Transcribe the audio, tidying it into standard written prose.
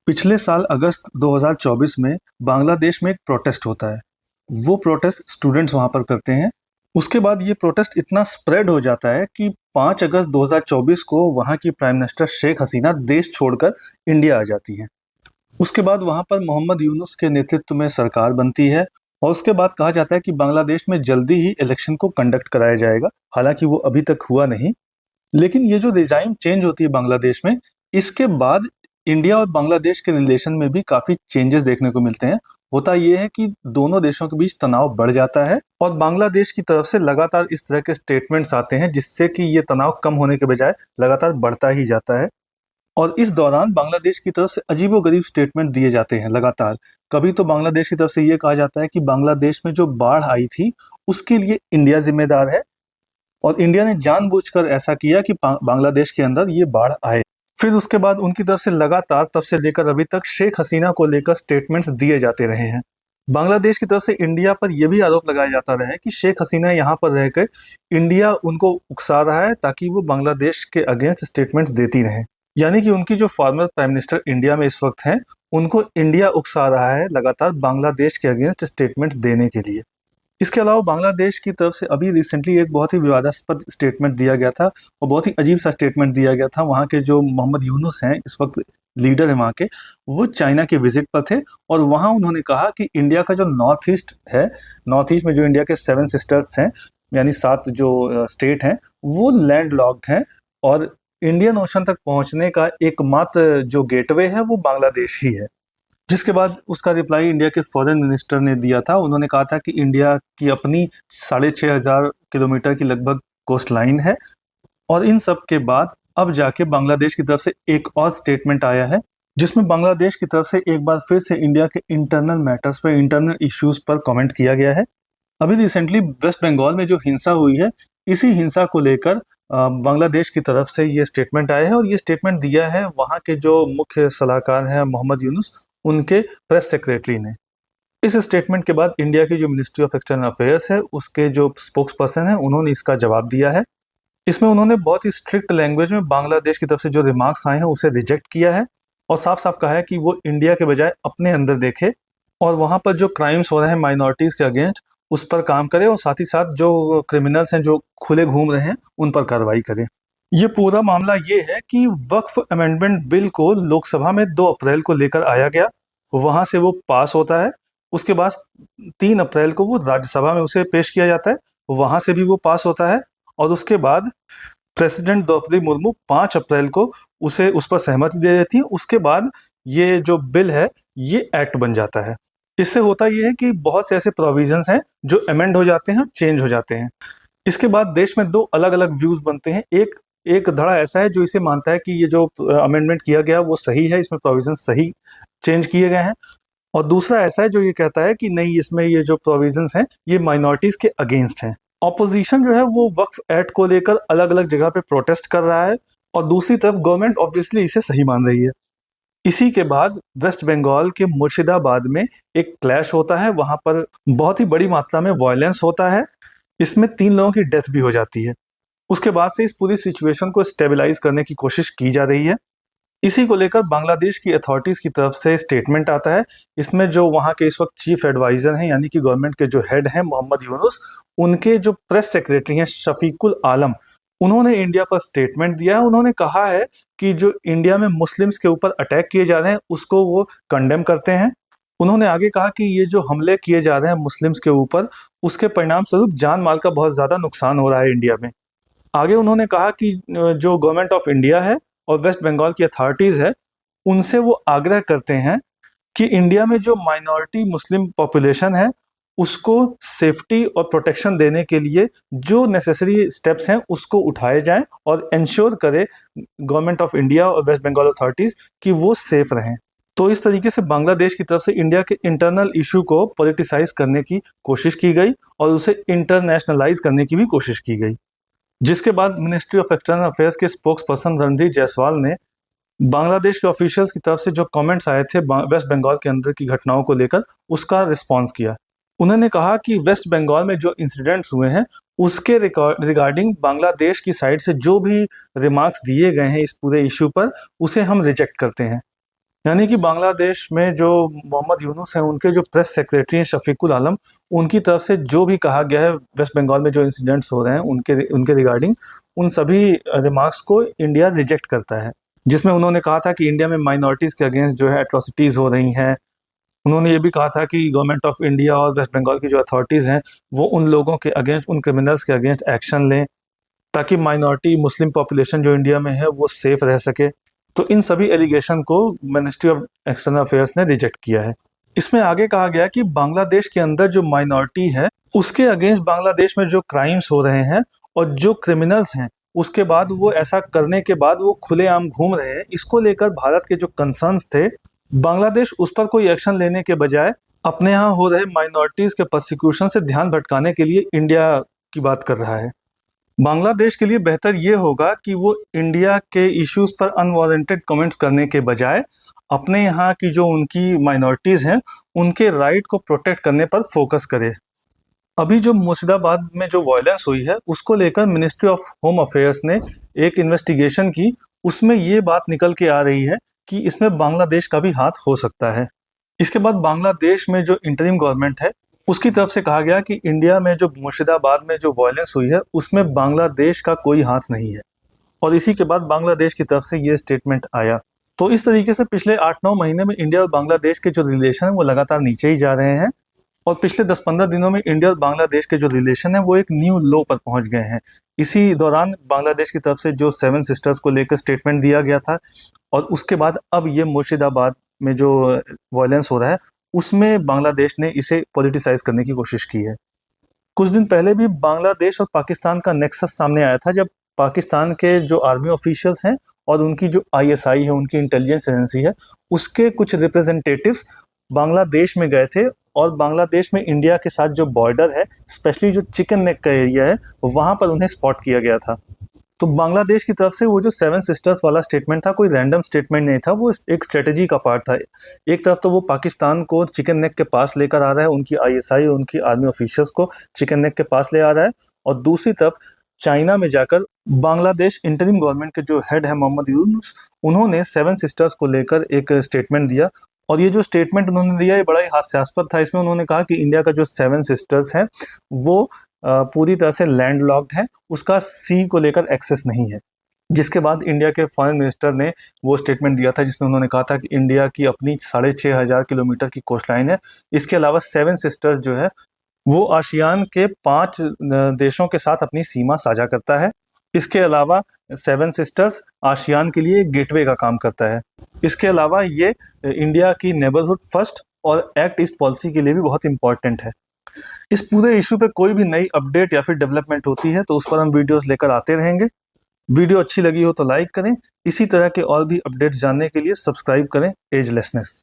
पिछले साल अगस्त 2024 में बांग्लादेश में एक प्रोटेस्ट होता है। वो प्रोटेस्ट स्टूडेंट्स वहाँ पर करते हैं। उसके बाद ये प्रोटेस्ट इतना स्प्रेड हो जाता है कि 5 अगस्त 2024 को वहाँ की प्राइम मिनिस्टर शेख हसीना देश छोड़कर इंडिया आ जाती हैं। उसके बाद वहाँ पर मोहम्मद यूनुस के नेतृत्व में सरकार बनती है और उसके बाद कहा जाता है कि बांग्लादेश में जल्दी ही इलेक्शन को कंडक्ट कराया जाएगा। हालांकि वो अभी तक हुआ नहीं। लेकिन ये जो रिजाइम चेंज होती है बांग्लादेश में, इसके बाद इंडिया और बांग्लादेश के रिलेशन में भी काफ़ी चेंजेस देखने को मिलते हैं। होता ये है कि दोनों देशों के बीच तनाव बढ़ जाता है और बांग्लादेश की तरफ से लगातार इस तरह के स्टेटमेंट्स आते हैं जिससे कि ये तनाव कम होने के बजाय लगातार बढ़ता ही जाता है। और इस दौरान बांग्लादेश की तरफ से अजीबोगरीब स्टेटमेंट दिए जाते हैं लगातार। कभी तो बांग्लादेश की तरफ से ये कहा जाता है कि बांग्लादेश में जो बाढ़ आई थी उसके लिए इंडिया जिम्मेदार है और इंडिया ने जानबूझकर ऐसा किया कि बांग्लादेश के अंदर ये बाढ़ आए। फिर उसके बाद उनकी तरफ से लगातार तब से लेकर अभी तक शेख हसीना को लेकर स्टेटमेंट्स दिए जाते रहे हैं। बांग्लादेश की तरफ से इंडिया पर यह भी आरोप लगाया जाता रहा है कि शेख हसीना यहाँ पर रहकर इंडिया उनको उकसा रहा है ताकि वो बांग्लादेश के अगेंस्ट स्टेटमेंट्स देती रहें। यानी कि उनकी जो फॉर्मर प्राइम मिनिस्टर इंडिया में इस वक्त हैं, उनको इंडिया उकसा रहा है लगातार बांग्लादेश के अगेंस्ट स्टेटमेंट देने के लिए। इसके अलावा बांग्लादेश की तरफ से अभी रिसेंटली एक बहुत ही विवादास्पद स्टेटमेंट दिया गया था और बहुत ही अजीब सा स्टेटमेंट दिया गया था। वहाँ के जो मोहम्मद यूनुस हैं, इस वक्त लीडर है वहाँ के, वो चाइना के विजिट पर थे और वहाँ उन्होंने कहा कि इंडिया का जो नॉर्थ ईस्ट है, नॉर्थ ईस्ट में जो इंडिया के 7 सिस्टर्स हैं, यानी 7 जो स्टेट हैं, वो लैंड लॉक्ड हैं और इंडियन ओशन तक पहुँचने का एकमात्र जो गेटवे है वो बांग्लादेश ही है। जिसके बाद उसका रिप्लाई इंडिया के फॉरेन मिनिस्टर ने दिया था। उन्होंने कहा था कि इंडिया की अपनी 6,500 किलोमीटर की लगभग कोस्ट लाइन है और इन सब के बाद अब जाके बांग्लादेश की तरफ से एक और स्टेटमेंट आया है जिसमें बांग्लादेश की तरफ से एक बार फिर से इंडिया के इंटरनल मैटर्स पर, इंटरनल इश्यूज पर कमेंट किया गया है। अभी रिसेंटली वेस्ट बंगाल में जो हिंसा हुई है, इसी हिंसा को लेकर बांग्लादेश की तरफ से ये स्टेटमेंट आया है और ये स्टेटमेंट दिया है वहाँ के जो मुख्य सलाहकार हैं मोहम्मद यूनुस, उनके प्रेस सेक्रेटरी ने। इस स्टेटमेंट के बाद इंडिया की जो मिनिस्ट्री ऑफ एक्सटर्नल अफेयर्स है, उसके जो स्पोक्स पर्सन है, उन्होंने इसका जवाब दिया है। इसमें उन्होंने बहुत ही स्ट्रिक्ट लैंग्वेज में बांग्लादेश की तरफ से जो रिमार्क्स आए हैं उसे रिजेक्ट किया है और साफ साफ कहा है कि वो इंडिया के बजाय अपने अंदर देखे और वहाँ पर जो क्राइम्स हो रहे हैं माइनॉरिटीज़ के अगेंस्ट, उस पर काम करे और साथ ही साथ जो क्रिमिनल्स हैं जो खुले घूम रहे हैं उन पर कार्रवाई करें। ये पूरा मामला ये है कि वक्फ अमेंडमेंट बिल को लोकसभा में 2 अप्रैल को लेकर आया गया, वहाँ से वो पास होता है। उसके बाद 3 अप्रैल को वो राज्यसभा में उसे पेश किया जाता है, वहाँ से भी वो पास होता है और उसके बाद प्रेसिडेंट द्रौपदी मुर्मू 5 अप्रैल को उसे उस पर सहमति दे देती है। उसके बाद ये जो बिल है ये एक्ट बन जाता है। इससे होता ये है कि बहुत से ऐसे प्रोविजंस हैं जो अमेंड हो जाते हैं, चेंज हो जाते हैं। इसके बाद देश में 2 अलग अलग व्यूज बनते हैं। एक धड़ा ऐसा है जो इसे मानता है कि ये जो अमेंडमेंट किया गया वो सही है, इसमें प्रोविजन सही चेंज किए गए हैं, और दूसरा ऐसा है जो ये कहता है कि नहीं, इसमें ये जो प्रोविजंस हैं ये माइनॉरिटीज के अगेंस्ट हैं। ऑपोजिशन जो है वो वक्फ एक्ट को लेकर अलग अलग जगह पे प्रोटेस्ट कर रहा है और दूसरी तरफ गवर्नमेंट ऑब्वियसली इसे सही मान रही है। इसी के बाद वेस्ट बंगाल के मुर्शिदाबाद में एक क्लैश होता है, वहां पर बहुत ही बड़ी मात्रा में वायलेंस होता है। इसमें 3 लोगों की डेथ भी हो जाती है। उसके बाद से इस पूरी सिचुएशन को स्टेबलाइज करने की कोशिश की जा रही है। इसी को लेकर बांग्लादेश की अथॉरिटीज़ की तरफ से स्टेटमेंट आता है। इसमें जो वहाँ के इस वक्त चीफ एडवाइज़र हैं, यानी कि गवर्नमेंट के जो हेड हैं मोहम्मद यूनुस, उनके जो प्रेस सेक्रेटरी हैं शफीकुल आलम, उन्होंने इंडिया पर स्टेटमेंट दिया है। उन्होंने कहा है कि जो इंडिया में मुस्लिम्स के ऊपर अटैक किए जा रहे हैं उसको वो कंडेम करते हैं। उन्होंने आगे कहा कि ये जो हमले किए जा रहे हैं मुस्लिम्स के ऊपर, उसके परिणाम स्वरूप जान माल का बहुत ज़्यादा नुकसान हो रहा है इंडिया में। आगे उन्होंने कहा कि जो गवर्नमेंट ऑफ इंडिया है और वेस्ट बंगाल की अथॉरिटीज़ है, उनसे वो आग्रह करते हैं कि इंडिया में जो माइनॉरिटी मुस्लिम पॉपुलेशन है उसको सेफ्टी और प्रोटेक्शन देने के लिए जो नेसेसरी स्टेप्स हैं उसको उठाए जाएं और इंश्योर करे गवर्नमेंट ऑफ इंडिया और वेस्ट बंगाल अथॉरिटीज़ कि वो सेफ रहें। तो इस तरीके से बांग्लादेश की तरफ से इंडिया के इंटरनल इशू को पॉलिटिसाइज करने की कोशिश की गई और उसे इंटरनेशनलाइज करने की भी कोशिश की गई। जिसके बाद मिनिस्ट्री ऑफ एक्सटर्नल अफेयर्स के स्पोक्स पर्सन रणधीर जायसवाल ने बांग्लादेश के ऑफिशियल्स की तरफ से जो कमेंट्स आए थे वेस्ट बंगाल के अंदर की घटनाओं को लेकर, उसका रिस्पांस किया। उन्होंने कहा कि वेस्ट बंगाल में जो इंसिडेंट्स हुए हैं उसके रिगार्डिंग बांग्लादेश की साइड से जो भी रिमार्क्स दिए गए हैं इस पूरे इशू पर, उसे हम रिजेक्ट करते हैं। यानी कि बांग्लादेश में जो मोहम्मद यूनुस हैं, उनके जो प्रेस सेक्रेटरी हैं शफीकुल आलम, उनकी तरफ से जो भी कहा गया है वेस्ट बंगाल में जो इंसिडेंट्स हो रहे हैं उनके उनके रिगार्डिंग, उन सभी रिमार्क्स को इंडिया रिजेक्ट करता है। जिसमें उन्होंने कहा था कि इंडिया में माइनॉरिटीज़ के अगेंस्ट जो है एट्रोसिटीज़ हो रही हैं। उन्होंने ये भी कहा था कि गवर्नमेंट ऑफ इंडिया और वेस्ट बंगाल की जो अथॉरिटीज़ हैं, वो उन लोगों के अगेंस्ट, उन क्रिमिनल्स के अगेंस्ट एक्शन लें, ताकि माइनॉरिटी मुस्लिम पॉपुलेशन जो इंडिया में है वो सेफ रह सके। तो इन सभी एलिगेशन को मिनिस्ट्री ऑफ एक्सटर्नल अफेयर्स ने रिजेक्ट किया है। इसमें आगे कहा गया कि बांग्लादेश के अंदर जो माइनॉरिटी है उसके अगेंस्ट बांग्लादेश में जो क्राइम्स हो रहे हैं और जो क्रिमिनल्स हैं, उसके बाद वो ऐसा करने के बाद वो खुलेआम घूम रहे हैं, इसको लेकर भारत के जो कंसर्न्स थे, बांग्लादेश उस पर कोई एक्शन लेने के बजाय अपने यहाँ हो रहे माइनॉरिटीज़ के प्रोसिक्यूशन से ध्यान भटकाने के लिए इंडिया की बात कर रहा है। बांग्लादेश के लिए बेहतर ये होगा कि वो इंडिया के इश्यूज पर अनवारंटेड कमेंट्स करने के बजाय अपने यहाँ की जो उनकी माइनॉरिटीज़ हैं उनके राइट को प्रोटेक्ट करने पर फोकस करे। अभी जो मुर्शिदाबाद में जो वायलेंस हुई है उसको लेकर मिनिस्ट्री ऑफ होम अफेयर्स ने एक इन्वेस्टिगेशन की। उसमें ये बात निकल के आ रही है कि इसमें बांग्लादेश का भी हाथ हो सकता है। इसके बाद बांग्लादेश में जो इंटरिम गवर्नमेंट है उसकी तरफ से कहा गया कि इंडिया में जो मुर्शिदाबाद में जो वायलेंस हुई है उसमें बांग्लादेश का कोई हाथ नहीं है। और इसी के बाद बांग्लादेश की तरफ से ये स्टेटमेंट आया। तो इस तरीके से पिछले 8-9 महीने में इंडिया और बांग्लादेश के जो रिलेशन है वो लगातार नीचे ही जा रहे हैं। और पिछले 10-15 दिनों में इंडिया और बांग्लादेश के जो रिलेशन है वो एक न्यू लो पर पहुंच गए हैं। इसी दौरान बांग्लादेश की तरफ से जो 7 सिस्टर्स को लेकर स्टेटमेंट दिया गया था, और उसके बाद अब ये मुर्शिदाबाद में जो वायलेंस हो रहा है उसमें बांग्लादेश ने इसे पॉलिटिसाइज करने की कोशिश की है। कुछ दिन पहले भी बांग्लादेश और पाकिस्तान का नेक्सस सामने आया था, जब पाकिस्तान के जो आर्मी ऑफिशियल्स हैं और उनकी जो आईएसआई है, उनकी इंटेलिजेंस एजेंसी है, उसके कुछ रिप्रेजेंटेटिव्स बांग्लादेश में गए थे। और बांग्लादेश में इंडिया के साथ जो बॉर्डर है, स्पेशली जो चिकन नेक का एरिया है, वहाँ पर उन्हें स्पॉट किया गया था। तो बांग्लादेश की तरफ से वो जो 7 सिस्टर्स वाला स्टेटमेंट था, कोई रैंडम स्टेटमेंट नहीं था, वो एक स्ट्रेटेजी का पार्ट था। एक तरफ तो वो पाकिस्तान को चिकन नेक के पास लेकर आ रहा है, उनकी आईएसआई और उनकी आर्मी ऑफिशियल्स को चिकन नेक के पास ले आ रहा है, और दूसरी तरफ चाइना में जाकर बांग्लादेश इंटरिम गवर्नमेंट के जो हेड है मोहम्मद यूनुस, उन्होंने 7 सिस्टर्स को लेकर एक स्टेटमेंट दिया। और ये जो स्टेटमेंट उन्होंने दिया ये बड़ा ही हास्यास्पद था। इसमें उन्होंने कहा कि इंडिया का जो 7 सिस्टर्स है वो पूरी तरह से लैंडलॉक्ड है, उसका सी को लेकर एक्सेस नहीं है। जिसके बाद इंडिया के फॉरेन मिनिस्टर ने वो स्टेटमेंट दिया था जिसमें उन्होंने कहा था कि इंडिया की अपनी 6,500 किलोमीटर की कोस्ट लाइन है। इसके अलावा 7 सिस्टर्स जो है वो आसियान के 5 देशों के साथ अपनी सीमा साझा करता है। इसके अलावा 7 सिस्टर्स आसियान के लिए गेटवे का काम करता है। इसके अलावा ये इंडिया की नेबरहुड फर्स्ट और एक्ट ईस्ट पॉलिसी के लिए भी बहुत इंपॉर्टेंट है। इस पूरे इशू पे कोई भी नई अपडेट या फिर डेवलपमेंट होती है तो उस पर हम वीडियोस लेकर आते रहेंगे। वीडियो अच्छी लगी हो तो लाइक करें। इसी तरह के और भी अपडेट्स जानने के लिए सब्सक्राइब करें एजलेसनेस।